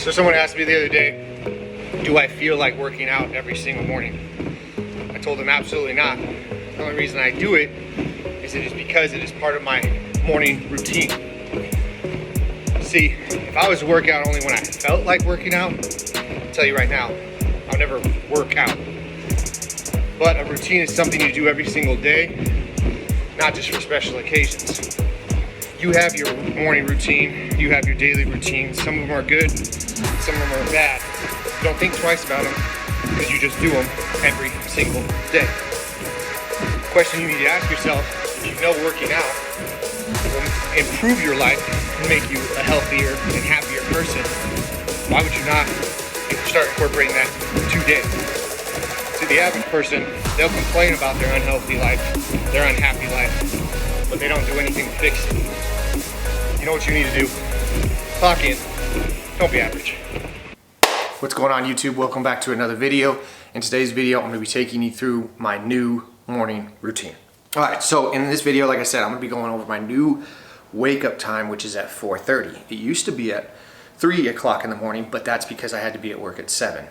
So someone asked me the other day, do I feel like working out every single morning? I told them absolutely not. The only reason I do it is because it is part of my morning routine. See, if I was to work out only when I felt like working out, I'll tell you right now, I'll never work out. But a routine is something you do every single day, not just for special occasions. You have your morning routine, you have your daily routine. Some of them are good, some of them are bad. Don't think twice about them because you just do them every single day. The question you need to ask yourself, if you know working out will improve your life and make you a healthier and happier person, why would you not start incorporating that today? See, the average person, they'll complain about their unhealthy life, their unhappy life, but they don't do anything to fix it. You know what you need to do? Clock in. Don't be average. What's going on, YouTube? Welcome back to another video. In today's video, I'm going to be taking you through my new morning routine. All right, so in this video, like I said, I'm going to be going over my new wake up time, which is at 4:30. It used to be at 3 o'clock in the morning, but that's because I had to be at work at 7.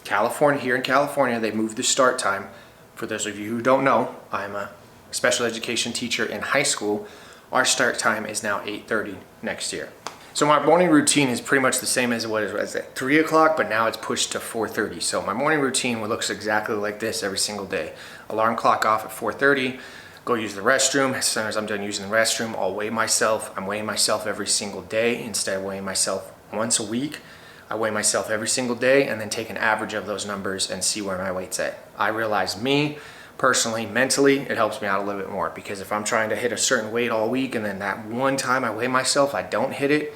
Here in California, they moved the start time. For those of you who don't know, I'm a special education teacher in high school. Our start time is now 8:30 next year. So my morning routine is pretty much the same as what it was at 3 o'clock, but now it's pushed to 4:30. So my morning routine looks exactly like this every single day. Alarm clock off at 4:30, go use the restroom. As soon as I'm done using the restroom, I'll weigh myself. I'm weighing myself every single day instead of weighing myself once a week. I weigh myself every single day and then take an average of those numbers and see where my weight's at. I realize personally, mentally, it helps me out a little bit more, because if I'm trying to hit a certain weight all week and then that one time I weigh myself, I don't hit it,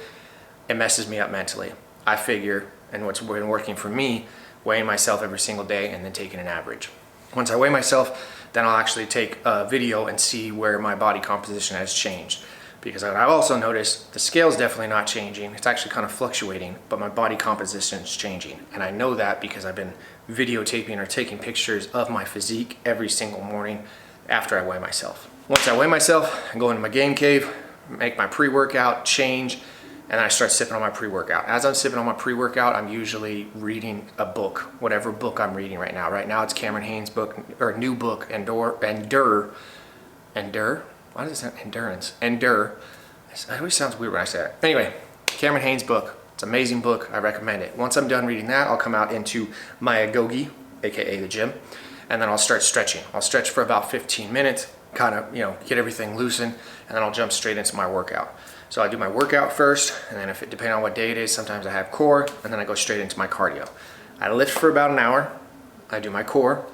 it messes me up mentally. I figure, and what's been working for me, weighing myself every single day and then taking an average. Once I weigh myself, then I'll actually take a video and see where my body composition has changed. Because I've also noticed the scale's definitely not changing. It's actually kind of fluctuating, but my body composition is changing. And I know that because I've been videotaping or taking pictures of my physique every single morning after I weigh myself. Once I weigh myself, I go into my game cave, make my pre-workout, change, and I start sipping on my pre-workout. As I'm sipping on my pre-workout, I'm usually reading a book, whatever book I'm reading right now. Right now it's Cameron Hanes' book, or new book, Endure. Why does it say endurance? Endure. It always sounds weird when I say it. Anyway, Cameron Hanes' book. It's an amazing book. I recommend it. Once I'm done reading that, I'll come out into my agoge, aka the gym, and then I'll start stretching. I'll stretch for about 15 minutes, kind of, get everything loosened, and then I'll jump straight into my workout. So I do my workout first, and then depending on what day it is, sometimes I have core, and then I go straight into my cardio. I lift for about an hour. I do my core,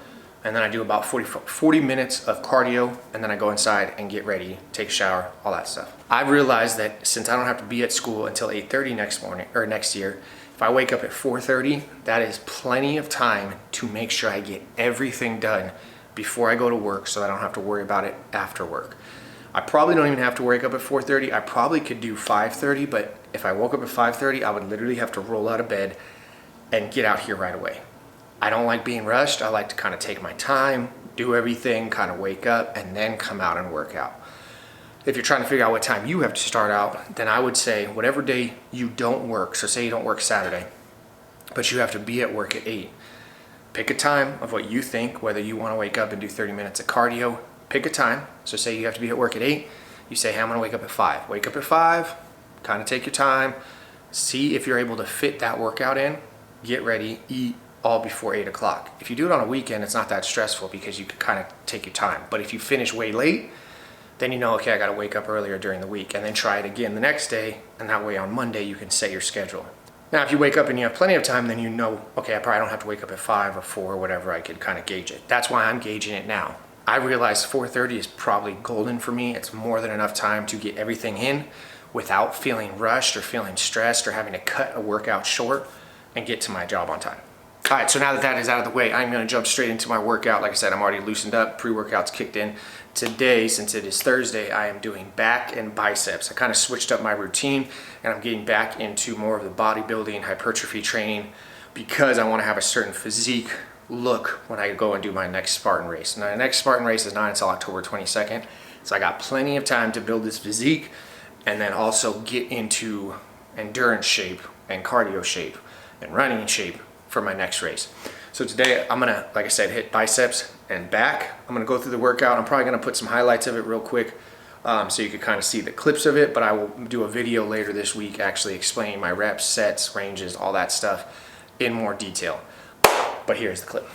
and then I do about 40 minutes of cardio, and then I go inside and get ready, take a shower, all that stuff. I've realized that since I don't have to be at school until 8:30 next year, if I wake up at 4:30, that is plenty of time to make sure I get everything done before I go to work, so I don't have to worry about it after work. I probably don't even have to wake up at 4:30. I probably could do 5:30, but if I woke up at 5:30, I would literally have to roll out of bed and get out here right away. I don't like being rushed. I like to kind of take my time, do everything, kind of wake up, and then come out and work out. If you're trying to figure out what time you have to start out, then I would say whatever day you don't work, so say you don't work Saturday, but you have to be at work at 8. Pick a time of what you think, whether you want to wake up and do 30 minutes of cardio. Pick a time. So say you have to be at work at 8. You say, hey, I'm going to wake up at 5. Wake up at 5, kind of take your time, see if you're able to fit that workout in, get ready, eat, all before 8 o'clock. If you do it on a weekend, it's not that stressful because you can kind of take your time. But if you finish way late, then you know, okay, I got to wake up earlier during the week, and then try it again the next day, and that way on Monday you can set your schedule. Now, if you wake up and you have plenty of time, then you know, okay, I probably don't have to wake up at 5 or 4 or whatever. I could kind of gauge it. That's why I'm gauging it now. I realize 4:30 is probably golden for me. It's more than enough time to get everything in without feeling rushed or feeling stressed or having to cut a workout short and get to my job on time. All right, so now that that is out of the way, I'm going to jump straight into my workout. Like I said, I'm already loosened up. Pre-workout's kicked in. Today, since it is Thursday, I am doing back and biceps. I kind of switched up my routine, and I'm getting back into more of the bodybuilding, hypertrophy training, because I want to have a certain physique look when I go and do my next Spartan race. Now, the next Spartan race is not until October 22nd, so I got plenty of time to build this physique and then also get into endurance shape and cardio shape and running shape for my next race. So today I'm gonna, like I said, hit biceps and back. I'm gonna go through the workout. I'm probably gonna put some highlights of it real quick so you can kind of see the clips of it, but I will do a video later this week actually explaining my reps, sets, ranges, all that stuff in more detail. But here's the clip.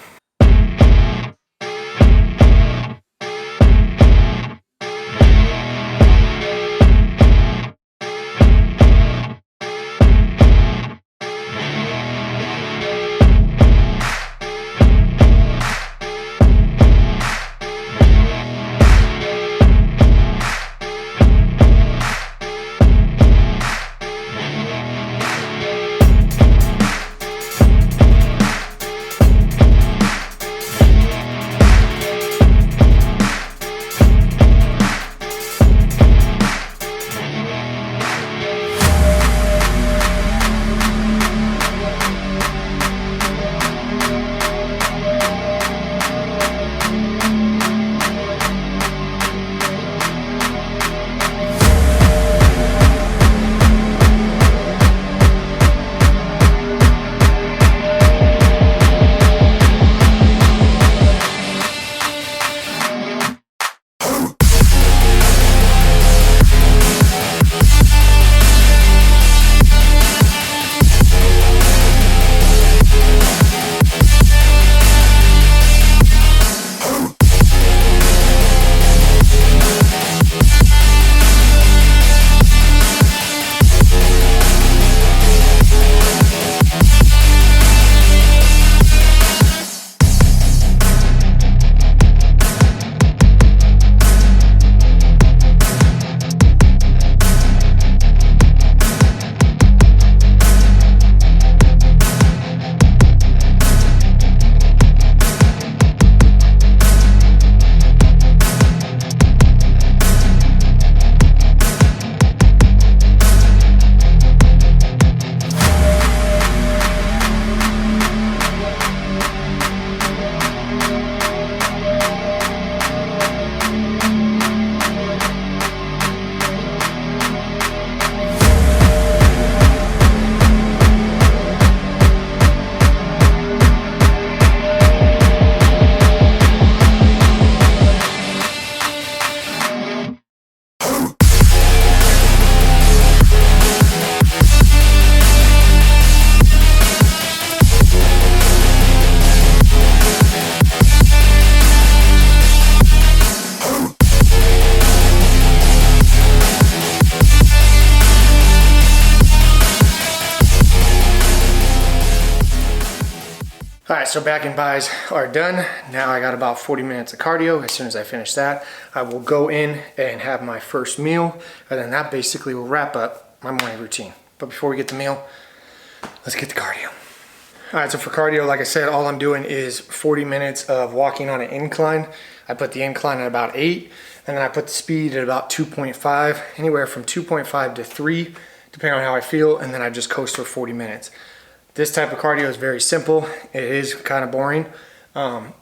All right, so back and bis are done. Now I got about 40 minutes of cardio. As soon as I finish that, I will go in and have my first meal, and then that basically will wrap up my morning routine. But before we get the meal, let's get the cardio. All right, so for cardio, like I said, all I'm doing is 40 minutes of walking on an incline. I put the incline at about 8, and then I put the speed at about 2.5, anywhere from 2.5 to 3, depending on how I feel, and then I just coast for 40 minutes. This type of cardio is very simple. It is kind of boring,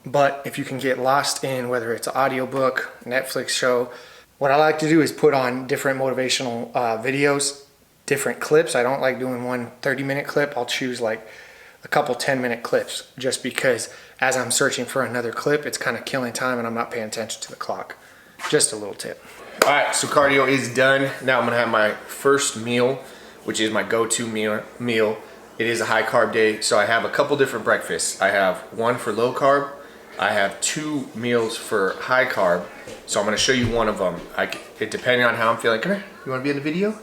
but if you can get lost in whether it's an audiobook, Netflix show, what I like to do is put on different motivational videos, different clips. I don't like doing one 30-minute clip. I'll choose like a couple 10-minute clips just because as I'm searching for another clip, it's kind of killing time and I'm not paying attention to the clock. Just a little tip. All right, so cardio is done. Now I'm gonna have my first meal, which is my go-to meal. It is a high carb day, so I have a couple different breakfasts. I have one for low carb. I have 2 meals for high carb. So I'm gonna show you one of them. Depending on how I'm feeling. Come here, you wanna be in the video?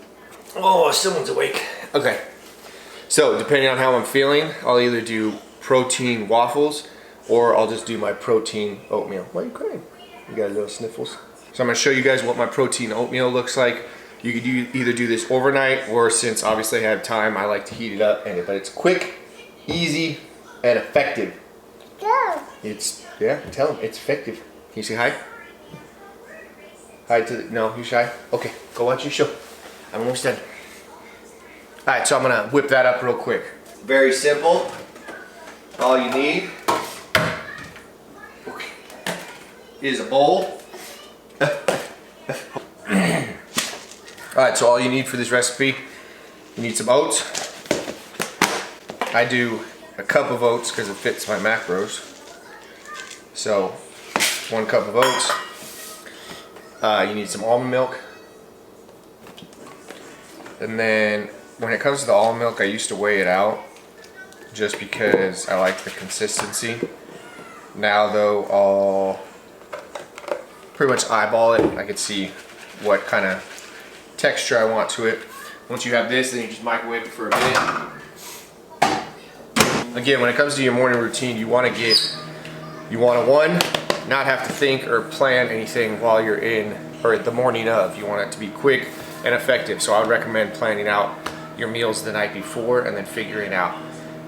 Oh, someone's awake. Okay. So depending on how I'm feeling, I'll either do protein waffles or I'll just do my protein oatmeal. Why are you crying? You got a little sniffles. So I'm gonna show you guys what my protein oatmeal looks like. You could either do this overnight, or since obviously I have time, I like to heat it up. But it's quick, easy, and effective. Yeah. Tell them it's effective. Can you say hi? Hi to the, no, you shy? Okay, go watch your show. I'm almost done. All right, so I'm gonna whip that up real quick. Very simple. All you need is a bowl. All right, so all you need for this recipe, you need some oats, I do a cup of oats because it fits my macros. So 1 cup of oats. You need some almond milk. And then when it comes to the almond milk, I used to weigh it out just because I like the consistency. Now though, I'll pretty much eyeball it. I can see what kind of texture I want to it. Once you have this, then you just microwave it for a minute. Again, when it comes to your morning routine, you want to one, not have to think or plan anything while you're in, or the morning of. You want it to be quick and effective. So I would recommend planning out your meals the night before and then figuring out.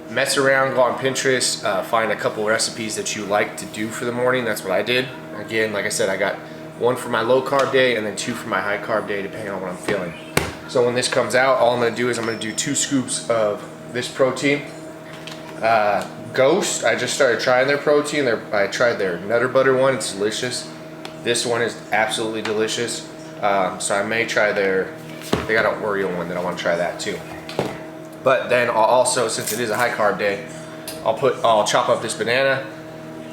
Mess around, go on Pinterest, find a couple recipes that you like to do for the morning. That's what I did. Again, like I said, I got 1 for my low carb day and then 2 for my high carb day, depending on what I'm feeling. So when this comes out, all I'm gonna do is I'm gonna do 2 scoops of this protein. Ghost, I just started trying their protein. I tried their Nutter Butter one, it's delicious. This one is absolutely delicious. So I may try they got an Oreo one that I wanna try that too. But then I'll also, since it is a high carb day, I'll chop up this banana,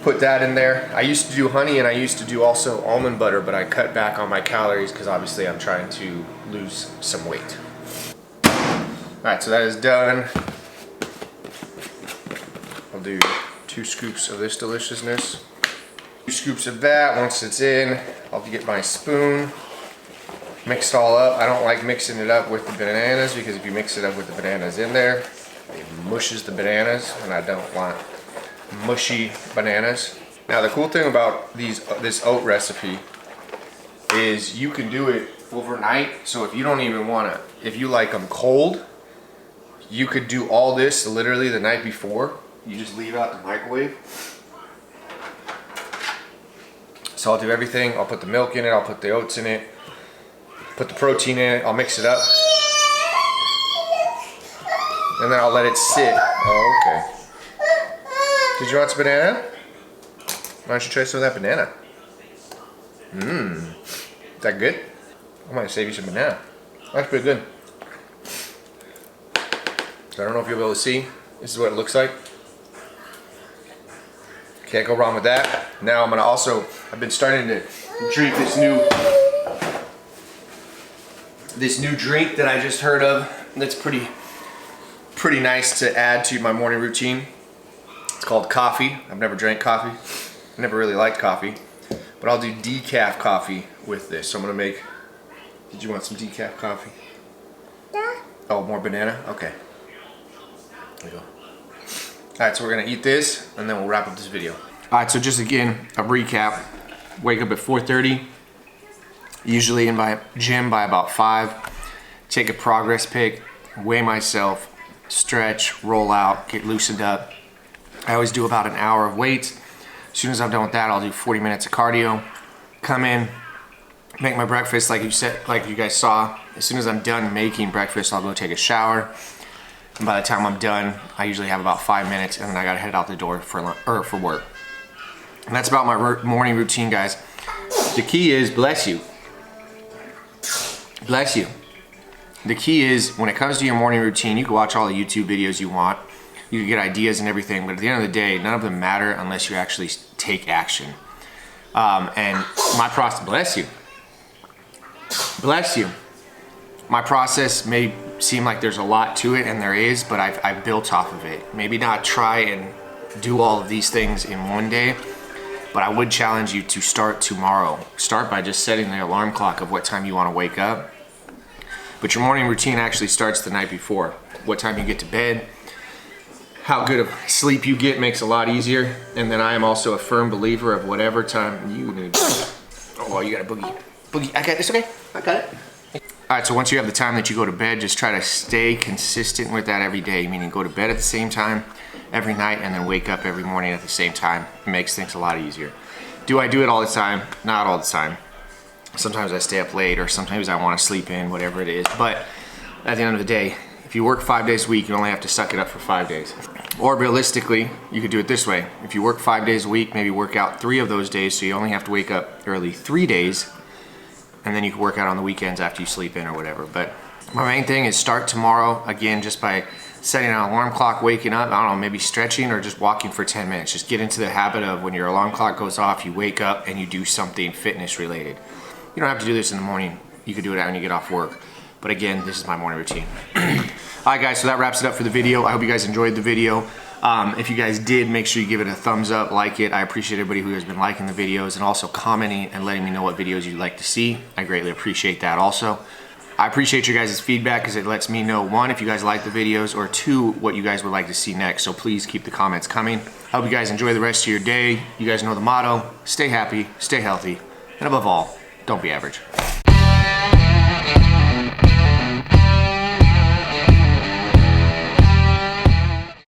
put that in there. I used to do honey and I used to do also almond butter, but I cut back on my calories because obviously I'm trying to lose some weight. Alright, so that is done. I'll do 2 scoops of this deliciousness. 2 scoops of that. Once it's in, I'll get my spoon. Mix it all up. I don't like mixing it up with the bananas because if you mix it up with the bananas in there, it mushes the bananas, and I don't want mushy bananas. Now the cool thing about this oat recipe is you can do it overnight. So if you don't even want to, if you like them cold, you could do all this literally the night before. You just leave out the microwave. So I'll do everything. I'll put the milk in it, I'll put the oats in it, put the protein in it, I'll mix it up. And then I'll let it sit. Oh, okay. Did you want some banana? Why don't you try some of that banana? Is that good? I might save you some banana. That's pretty good. So I don't know if you'll be able to see. This is what it looks like. Can't go wrong with that. Now I'm gonna also, I've been starting to drink this new drink that I just heard of. That's pretty nice to add to my morning routine. It's called coffee. I've never drank coffee. I never really liked coffee, but I'll do decaf coffee with this. So I'm gonna make, did you want some decaf coffee? Yeah. Oh, more banana? Okay. There you go. Alright, so we're gonna eat this and then we'll wrap up this video. Alright, so just again, a recap. Wake up at 4:30. Usually in my gym by about 5. Take a progress pic, weigh myself, stretch, roll out, get loosened up. I always do about an hour of weights. As soon as I'm done with that, I'll do 40 minutes of cardio. Come in, make my breakfast like you guys saw. As soon as I'm done making breakfast, I'll go take a shower. And by the time I'm done, I usually have about 5 minutes and then I gotta head out the door for work. And that's about my morning routine, guys. The key is, bless you. Bless you. The key is, when it comes to your morning routine, you can watch all the YouTube videos you want. You can get ideas and everything, but at the end of the day, none of them matter unless you actually take action. And my process, bless you. Bless you. My process may seem like there's a lot to it, and there is, but I've built off of it. Maybe not try and do all of these things in one day, but I would challenge you to start tomorrow. Start by just setting the alarm clock of what time you want to wake up. But your morning routine actually starts the night before. What time you get to bed, how good of sleep you get makes a lot easier. And then I am also a firm believer of whatever time you need. Oh, you got a boogie. Boogie, I got it, it's okay, I got it. All right, so once you have the time that you go to bed, just try to stay consistent with that every day, meaning go to bed at the same time every night and then wake up every morning at the same time. It makes things a lot easier. Do I do it all the time? Not all the time. Sometimes I stay up late, or sometimes I want to sleep in, whatever it is. But at the end of the day, if you work 5 days a week, you only have to suck it up for 5 days. Or realistically, you could do it this way. If you work 5 days a week, maybe work out 3 of those days, so you only have to wake up early 3 days, and then you can work out on the weekends after you sleep in or whatever. But my main thing is start tomorrow, again, just by setting an alarm clock, waking up, I don't know, maybe stretching or just walking for 10 minutes. Just get into the habit of when your alarm clock goes off, you wake up and you do something fitness related. You don't have to do this in the morning. You could do it when you get off work. But again, this is my morning routine. Alright guys, so that wraps it up for the video. I hope you guys enjoyed the video. If you guys did, make sure you give it a thumbs up, like it. I appreciate everybody who has been liking the videos and also commenting and letting me know what videos you'd like to see. I greatly appreciate that also. I appreciate your guys' feedback because it lets me know, one, if you guys like the videos, or two, what you guys would like to see next. So please keep the comments coming. I hope you guys enjoy the rest of your day. You guys know the motto: stay happy, stay healthy, and above all, don't be average.